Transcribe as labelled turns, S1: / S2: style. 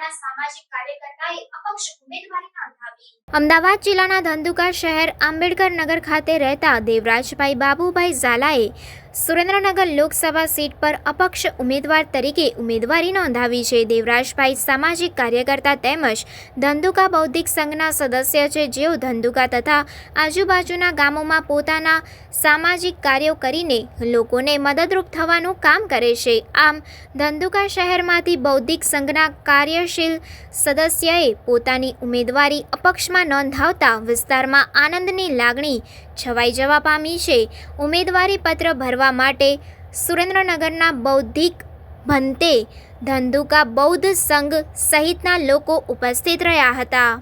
S1: ધંધુકાના સામાજિક કાર્યકર્તાએ અપક્ષ ઉમેદવારી નોંધાવી।
S2: અમદાવાદ જિલ્લાના ધંધુકા શહેર આંબેડકર નગર ખાતે રહેતા દેવરાજભાઈ બાબુભાઈ ઝાલાએ સુરેન્દ્રનગર લોકસભા સીટ પર અપક્ષ ઉમેદવાર તરીકે ઉમેદવારી નોંધાવી છે। દેવરાજભાઈ સામાજિક કાર્યકર્તા તેમજ ધંધુકા બૌદ્ધિક સંઘના સદસ્ય છે, જેઓ ધંધુકા તથા આજુબાજુના ગામોમાં પોતાના સામાજિક કાર્યો કરીને લોકોને મદદરૂપ થવાનું કામ કરે છે। આમ ધંધુકા શહેરમાંથી બૌદ્ધિક સંઘના કાર્યશીલ સદસ્યએ પોતાની ઉમેદવારી અપક્ષમાં નોંધાવતા વિસ્તારમાં આનંદની લાગણી છવાઈ જવા પામી છે। ઉમેદવારી પત્ર ભરવા માટે સુરેન્દ્રનગરના બૌદ્ધિક ભંતે ધંધુકા બૌદ્ધ સંઘ સહિતના લોકો ઉપસ્થિત રહ્યા હતા।